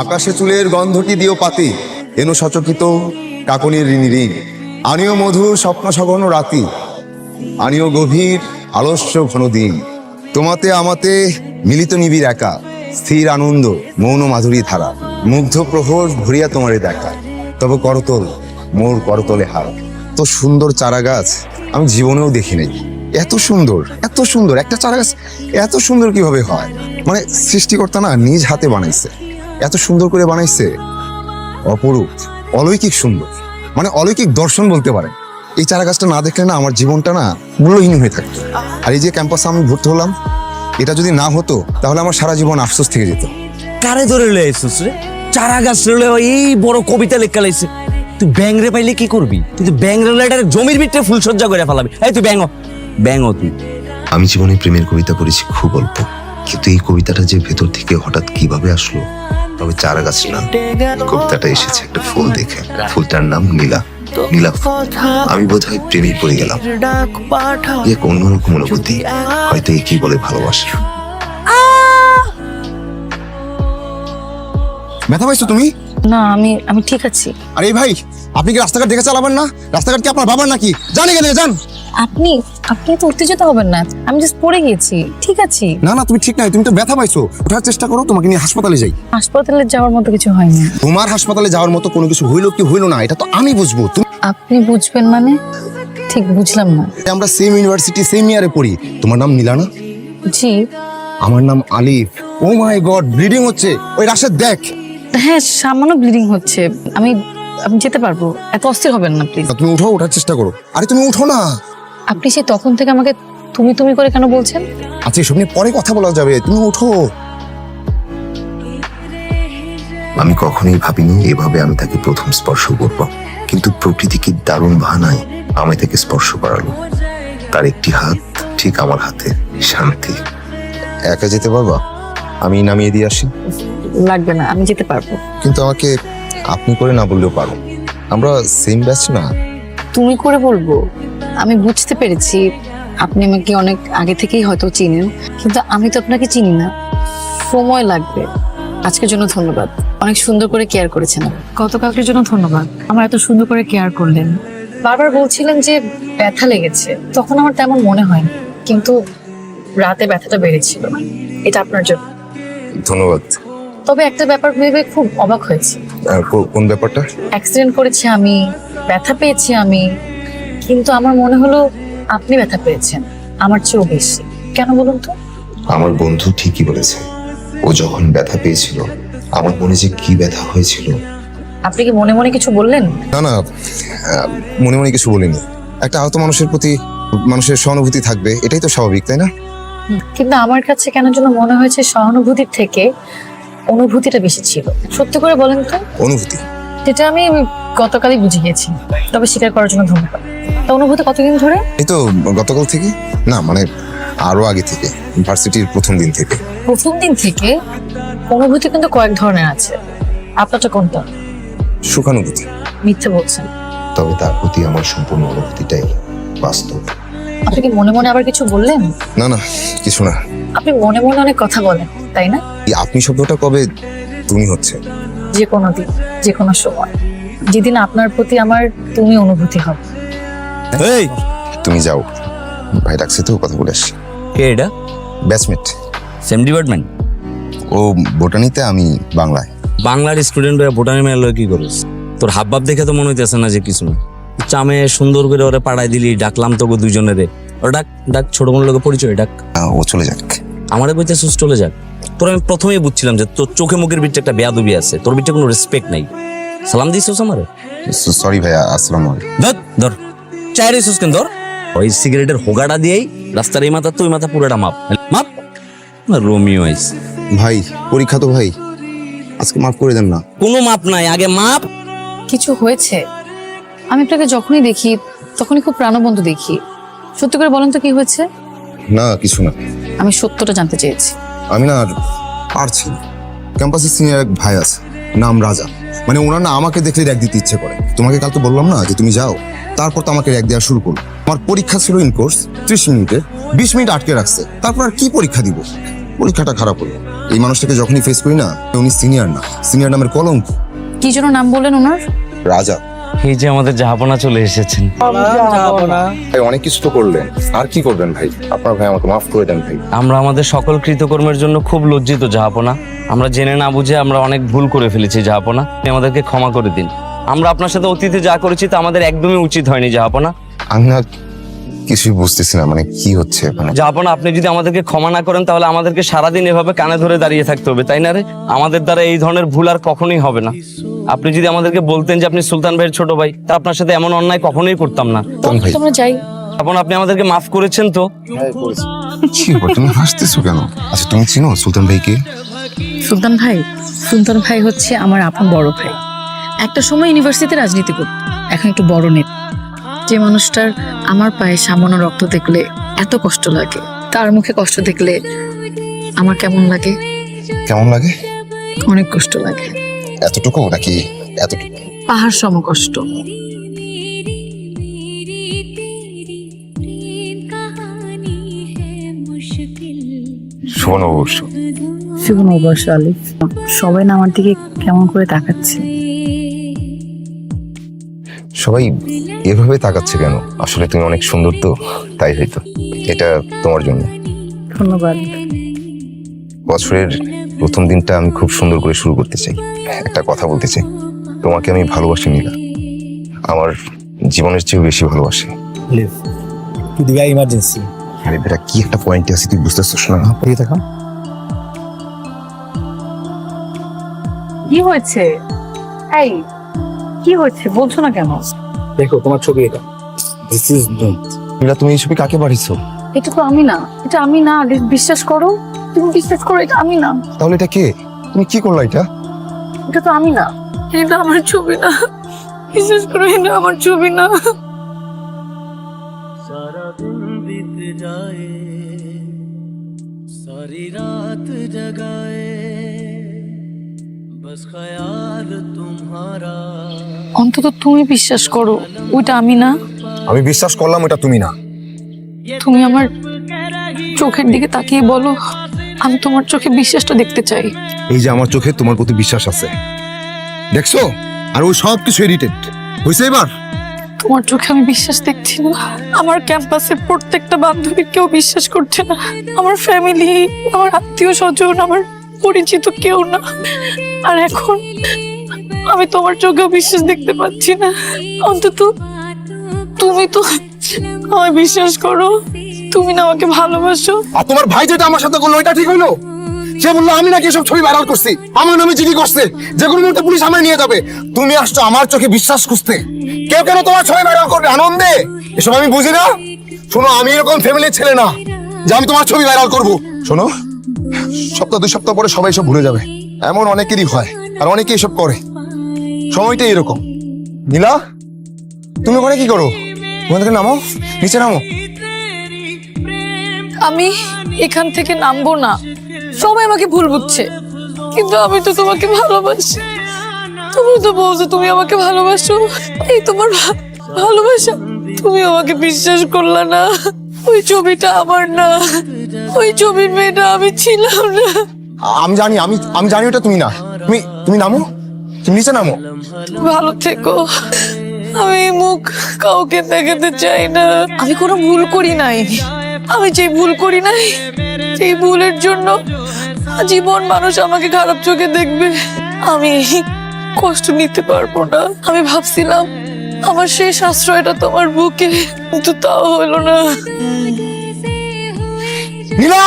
আকাশে চুলের গন্ধটি দিও পাতি, এনো সচকিত কাকনির ঋণী ঋণ। আনিও মধুর স্বপ্ন সঘন রাতি, আনিও গভীর আলস্য ঘন দিন। তোমাতে আমাতে মিলিত নিবিড় একা, স্থির আনন্দ মৌন মাধুরী ধারা। মুগ্ধ প্রহর ভরিয়া তোমারে দেখা, তবে করতল মোর করতলে হার। তো সুন্দর চারা গাছ আমি জীবনেও দেখি নাই। এত সুন্দর, এত সুন্দর একটা চারা গাছ এত সুন্দর কিভাবে হয়? মানে সৃষ্টিকর্তা না নিজ হাতে বানাইছে, এত সুন্দর করে বানাইছে, অপরূপ, অলৌকিক সুন্দর, মানে অলৌকিক দর্শন বলতে পারে। এই চারা গাছটা না দেখলে না আমার জীবনটা না মূল্যহীন হয়ে থাকতো। আর এই যে ক্যাম্পাসে আমি ভর্তি হলাম, এটা যদি না হতো তাহলে আমার সারা জীবন আফসোস থেকে যেত। কারে ধরে লইছিস রে? চারা গাছ রে এই বড় কবিতা লেখা লাইছে। তুই ব্যাংরে পাইলে কি করবি? তুই তো ব্যাংরে লাইটার জমির ভিতরে ফুলসজ্জা করে ফেলাবি। এই তুই ব্যাঙ তুই। আমি জীবনে প্রেমের কবিতা পড়েছি খুব অল্প, কিন্তু এই কবিতাটা যে ভেতর থেকে হঠাৎ কিভাবে আসলো, তবে চারা গাছ না, কবিতাটা এসেছে একটা ফুল দেখে। ফুলটার নাম নীলা। নীলা আমি বোধহয় প্রেমে পড়ে গেলাম। এক অন্যরকম অনুভূতি, হয়তো একই বলে ভালোবাসা। ব্যথা পাইছো তুমি? না, আমি ঠিক আছি। আরে ভাই, আপনি কি রাস্তাঘাট দেখে চালাবেন না? রাস্তাঘাট কি আপনার বাবার নাকি? জানি গেলে যান। আপনি তো উত্তেজিত হবেন না, আমি জাস্ট পড়ে গিয়েছি, ঠিক আছি। না না, তুমি ঠিক নাই, তুমি তো ব্যথা পাইছো। ওঠার চেষ্টা করো, তোমাকে নিয়ে হাসপাতালে যাই। হাসপাতালে যাওয়ার মতো কিছু হয়নি। তোমার হাসপাতালে যাওয়ার মতো কোনো কিছু হইলো কি হইলো না এটা তো আমি বুঝবো। তুমি আপনি বুঝবেন মানে? ঠিক বুঝলাম না। আমরা সেম ইউনিভার্সিটি সেম ইয়ারে পড়ি। তোমার নাম নীলা না? জি। আমার নাম আলিফ। ও মাই গড, ব্লিডিং হচ্ছে। ওই রাশেদ দেখ। হ্যাঁ, সামান্য ব্লিডিং হচ্ছে। আমি যেতে পারবো, এত অস্থির হবেন না প্লিজ। তুমি উঠো, ওঠার চেষ্টা করো। আরে তুমি উঠো না। আপনি সে তখন থেকে আমাকে তুমি করে কেন বলছেন? আচ্ছা, এসব নিয়ে পরে কথা বলা যাবে, তুমি উঠো। আমি কখনোই ভাবিনি এভাবে আমি তাকে প্রথম স্পর্শ করব, কিন্তু প্রকৃতি কি দারুণ ভানায় আমি তাকে স্পর্শ করালো। তার একটি হাত ঠিক আমার হাতে। শান্তি। একা যেতে পারবা? আমি নামিয়ে দিয়ে আসি। লাগবে না, আমি যেতে পারবো। কিন্তু আমাকে আপনি করে না বললেও পারো, আমরা সেম ব্যাচ না। তুমি করে বলবো? আমি বুঝতে পেরেছি আপনি আমাকে অনেক আগে থেকেই হয়তো চিনেন, কিন্তু আমি তো আপনাকে চিনি না। সময় লাগবে। আজকের জন্য ধন্যবাদ, অনেক সুন্দর করে কেয়ার করেছেন। গতকালকের জন্য ধন্যবাদ, আমার এত সুন্দর করে কেয়ার করলেন। বারবার বলছিলেন যে ব্যথা লেগেছে, তখন আমার তেমন মনে হয়নি, কিন্তু রাতে ব্যথাটা বেড়েছিল। এটা আপনার জন্য। ধন্যবাদ। তবে একটা ব্যাপার ভেবে খুব অবাক হয়েছি। কোন ব্যাপারটা? অ্যাক্সিডেন্ট করেছি আমি, ব্যথা পেয়েছি আমি, কিন্তু আমার মনে হলো আপনি ব্যথা পেয়েছেন আমার চেয়েও বেশি। কেন বলুন তো? আমার বন্ধু ঠিকই বলেছে, ও যখন ব্যথা পেয়েছিল আমার মনে যে কি ব্যথা হয়েছিল। আপনি কি মনে মনে কিছু বললেন? না না, মনে মনে কিছু বলিনি। একটা আহত মানুষের প্রতি মানুষের সহানুভূতি থাকবে, এটাই তো স্বাভাবিক, তাই না? কিন্তু আমার কাছে কেন যেন মনে হয়েছে সহানুভূতির থেকে অনুভূতিটা বেশি ছিল। সত্যি করে বলেন তো। অনুভূতি? যেটা আমি গতকালই বুঝে গেছি, তবে স্বীকার করার জন্য ধন্যবাদ। তা অনুভূতি কতদিন ধরে? এই তো গতকাল থেকে না, মানে আরো আগে থেকে, ভার্সিটির প্রথম দিন থেকে। প্রথম দিন থেকে? অনুভূতি কিন্তু কয়েক ধরনের আছে, আপনারটা কোনটা? সুখানুভূতি। মিথ্যে বলছেন। তবে তার প্রতি আমার সম্পূর্ণ অনুভূতিটাই বাস্তব। আপনি কি মনে মনে আবার কিছু বললেন? না না, কিছু না। আপনি মনে মনে অনেক কথা বলেন, তাই না? এই আপনি শব্দটা কবে তুমি হচ্ছে? যে কোনো দিন, যে কোনো সময়, যেদিন আপনার প্রতি আমার তুমি অনুভূতি হবে। এই তুমি যাও, ভাই ডাকছে তো, কথা বলে আসি। কে এটা? ব্যাচমেট। Same department? ও বোটানিতে, আমি বাংলায়। বাংলার স্টুডেন্ট হয়ে বোটানি মেলা কি করিস? তোর হাবভাব দেখে তো মনে হইতেছে না যে কিছু না। চামে সুন্দর করে ওরে পাড়ায় দিলি, ডাকলাম তোকে দুইজনের। ওর ডাক ছোট বোনের লোকের পরিচয় ডাক। ও চলে যাক। আমারে বলতে সুস্থ চলে যাক। তোর আমি প্রথমেই বুঝছিলাম যে তোর চোখে মুখের ভিতরে একটা বেয়াদবি আছে, তোর ভিতরে কোনো রেসপেক্ট নাই। সালাম দিছিস আমারে? সরি ভাইয়া, আসসালামু আলাইকুম। ধর চায়ের ইসুস কেন? ধর ওই সিগারেটের হোগাটা দিয়েই রাস্তার এই মাথা তো ওই মাথা পুরোটা মাপ মাপ। রোমিও আইস ভাই, পরীক্ষা তো ভাই, আজকে মাফ করে দেন না। কোনো মাপ নাই, আগে মাপ। কিছু হয়েছে? আমি আপনাকে যখনই দেখি তখনই খুব প্রাণবন্ত দেখি। সত্যি করে বলেন তো কি হয়েছে? না কিছু না। আমি সত্যটা জানতে চেয়েছি। আমি না আর পারছি না। ক্যাম্পাসের সিনিয়র এক ভাই আছে, নাম রাজা। মানে ওনার না আমাকে দেখলে র্যাক দিতে ইচ্ছে করে। তোমাকে কালকে বললাম না যে তুমি যাও, তারপর তো আমাকে র্যাক দেওয়া শুরু করলো। আমার পরীক্ষা ছিল ইন কোর্স 30 মিনিটের, 20 মিনিট আটকে রাখছে। তারপর আর কি পরীক্ষা দিব? পরীক্ষাটা খারাপ হলো। এই মানুষটাকে যখনই ফেস করি না, উনি সিনিয়র না, সিনিয়র নামের কলঙ্ক। কি জন্য নাম বললেন ওনার? রাজা। এই যে আমাদের জাহাপনা চলে এসেছেন। ভাই অনেক কিছু তো করলেন, আর কি করবেন ভাই? আপনার ভাই আমাকে মাফ করে দেন ভাই। আমরা আমাদের সকল কৃতকর্মের জন্য খুব লজ্জিত জাহাপনা। আমরা জেনে না বুঝে আমরা অনেক ভুল করে ফেলেছি জাহাপনা, আপনি আমাদেরকে ক্ষমা করে দিন। আমরা আপনার সাথে অতীতে যা করেছি তা আমাদের একদমই উচিত হয়নি জাহাপনা। আমি না কিছুই বুঝতেছি না, মানে কি হচ্ছে মানে। জাহাপনা, আপনি যদি আমাদেরকে ক্ষমা না করেন তাহলে আমাদেরকে সারাদিন এভাবে কানে ধরে দাঁড়িয়ে থাকতে হবে, তাই না রে? আমাদের দ্বারা এই ধরনের ভুল আর কখনোই হবে না। আপনি যদি আমাদেরকে বলতেন যে আপনি সুলতান ভাইয়ের ছোট ভাই, তা আপনার সাথে এমন অন্যায় কখনোই করতাম না। ভাই তোমরা যাই। এখন আপনি আমাদেরকে মাফ করেছেন তো? কি ব্যাপার, তুমি হাসতেছো কেন? আচ্ছা তুমি চিনো সুলতান ভাইকে? সুলতান ভাই? সুলতান ভাই হচ্ছে আমার আপন বড় ভাই। একটা সময় ইউনিভার্সিটিতে রাজনীতি করত, এখন একটু বড় নেতা। যে মানুষটার আমার পায়ে সামান্য রক্ত দেখলে এত কষ্ট লাগে, তার মুখে কষ্ট দেখলে আমার কেমন লাগে? কেমন লাগে? অনেক কষ্ট লাগে। এতটুকু নাকি? এতটুকু? পাহাড় সম কষ্ট। শোন অবশ্য শুভ নববর্ষ আলিফ। সবাই না আমার দিকে কেমন করে তাকাচ্ছে। সবাই এভাবে তাকাচ্ছে কেন? আসলে তুমি অনেক সুন্দর তো, তাই হয়তো। এটা তোমার জন্য। ধন্যবাদ। বছরের প্রথম দিনটা আমি খুব সুন্দর করে শুরু করতে চাই। একটা কথা বলতে চাই, তোমাকে আমি ভালোবাসি নীলা, আমার জীবনের চেয়েও বেশি ভালোবাসি। ইমার্জেন্সি আরে বেটা, কি একটা পয়েন্টে আছি তুই বুঝতেছিস না? পেয়ে থাকা। কি হয়েছে? এই কি হয়েছে বলছো না কেন? দেখো তোমার ছবি এটা। দিস ইজ নীলা, তুমি এই ছবি কাকে পাঠিয়েছো? এটা তো আমি না, এটা আমি না আলিফ, বিশ্বাস করো। তুমি বিশ্বাস করো, এটা আমি না। তাহলে এটা কে? তুমি কি করলা এটা? এটা তো আমি না, এটা আমার ছবি না। বিশ্বাস করো, এটা আমার ছবি না। सारा दिन बीत जाए सारी रात जगाए बस ख्याल तुम्हारा অন্তত তুমি বিশ্বাস করো ওইটা আমি না। আমি বিশ্বাস করলাম এটা তুমি না। তুমি আমার চোখের দিকে তাকিয়ে বলো, আমি তোমার চোখে বিশ্বাসটা দেখতে চাই। এই যে আমার চোখে তোমার প্রতি বিশ্বাস আছে, দেখছো? আর ওই সব কিছু এডিটেড হয়েছে এবার। তোমার চোখে আমি বিশ্বাস দেখছি না। আমার ক্যাম্পাসের প্রত্যেকটা বান্ধবী কেউ বিশ্বাস করছে না। আমার ফ্যামিলি, আমার আত্মীয় স্বজন, আমার পরিচিত কেউ না। আর এখন আমি তোমার চোখেও বিশ্বাস দেখতে পাচ্ছি না। অন্তত তুমি তো আমায় বিশ্বাস করো, তুমি না আমাকে ভালোবাসো। আর তোমার ভাই যেটা আমার সাথে করলো, এটা ঠিক হইলো? সে বললো আমি নাকি এসব ছবি ভাইরাল করছি, আমার নামে জিডি করছে, যে কোনো মুহূর্তে পুলিশ আমায় নিয়ে যাবে। তুমি আসছো আমার চোখে বিশ্বাস খুঁজতে। কেউ কেন তোমার ছবি ভাইরাল করবে আনন্দে? এসব আমি বুঝি না। শোনো, আমি এরকম ফ্যামিলির ছেলে না যে আমি তোমার ছবি ভাইরাল করব। শোনো, সপ্তাহ 2 সপ্তাহ পরে সবাই সব ভুলে যাবে, এমন অনেকেরই হয়, আর অনেকে এসব করে। সময়টাই এরকম। নীলা, তুমি ওখানে কি করো? ওখান থেকে নামো, নিচে নামো। আমি এখান থেকে নামবো না। সবাই আমাকে ভুল বুঝছে, কিন্তু আমি তো তোমাকে ভালোবাসি। তুমি তো বলছো তুমি আমাকে ভালোবাসো, এই তোমার ভালোবাসা। তুমি আমাকে বিশ্বাস করলা না। ওই ছবিটা আমার না, ওই ছবির মেয়েটা আমি ছিলাম না। আমি জানি, আমি জানি ওটা তুমি না। তুমি নামো, তুমি নিচে নামো। ভালো থেকো। আমি এই মুখ কাউকে দেখাতে চাই না। আমি কোনো ভুল করি নাই। আমি যে ভুল করি নাই, সেই ভুলের জন্য জীবন মানুষ আমাকে খারাপ চোখে দেখবে। আমি কষ্ট নিতে পারবো না। আমি ভাবছিলাম আমার শেষ আশ্রয়টা তোমার বুকে, কিন্তু তাও হলো না। নীলা!